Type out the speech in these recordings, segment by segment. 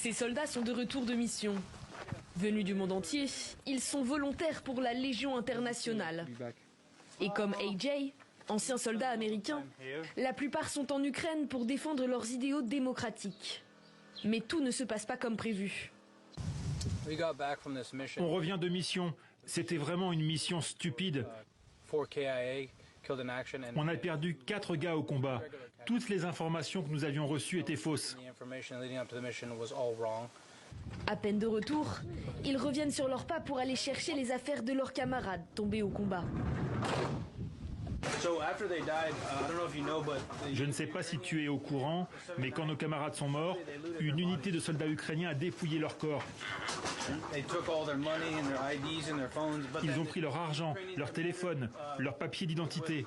Ces soldats sont de retour de mission. Venus du monde entier, ils sont volontaires pour la Légion internationale. Et comme AJ, ancien soldat américain, la plupart sont en Ukraine pour défendre leurs idéaux démocratiques. Mais tout ne se passe pas comme prévu. On revient de mission. C'était vraiment une mission stupide. On a perdu 4 gars au combat. Toutes les informations que nous avions reçues étaient fausses. À peine de retour, ils reviennent sur leurs pas pour aller chercher les affaires de leurs camarades tombés au combat. Je ne sais pas si tu es au courant, mais quand nos camarades sont morts, une unité de soldats ukrainiens a dépouillé leur corps. Ils ont pris leur argent, leur téléphone, leurs papiers d'identité.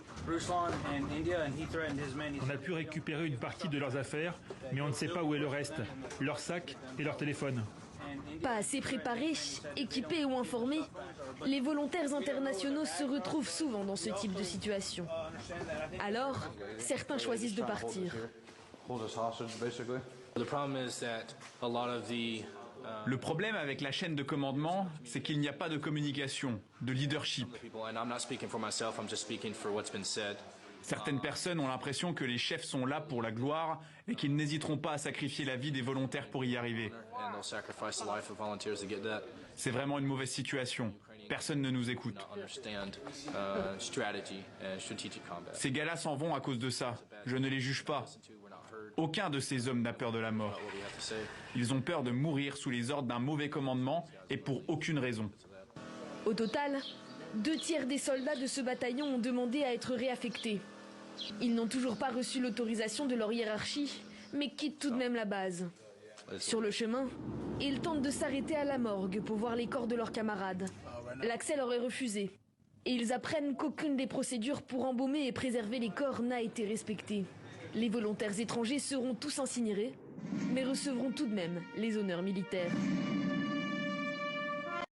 On a pu récupérer une partie de leurs affaires, mais on ne sait pas où est le reste, leur sac et leur téléphone. Pas assez préparés, équipés ou informés, les volontaires internationaux se retrouvent souvent dans ce type de situation. Alors, certains choisissent de partir. Le problème avec la chaîne de commandement, c'est qu'il n'y a pas de communication, de leadership. Certaines personnes ont l'impression que les chefs sont là pour la gloire et qu'ils n'hésiteront pas à sacrifier la vie des volontaires pour y arriver. C'est vraiment une mauvaise situation. Personne ne nous écoute. Ces gars-là s'en vont à cause de ça. Je ne les juge pas. Aucun de ces hommes n'a peur de la mort. Ils ont peur de mourir sous les ordres d'un mauvais commandement et pour aucune raison. Au total, 2 tiers des soldats de ce bataillon ont demandé à être réaffectés. Ils n'ont toujours pas reçu l'autorisation de leur hiérarchie, mais quittent tout de même la base. Sur le chemin, ils tentent de s'arrêter à la morgue pour voir les corps de leurs camarades. L'accès leur est refusé. Et ils apprennent qu'aucune des procédures pour embaumer et préserver les corps n'a été respectée. Les volontaires étrangers seront tous incinérés, mais recevront tout de même les honneurs militaires.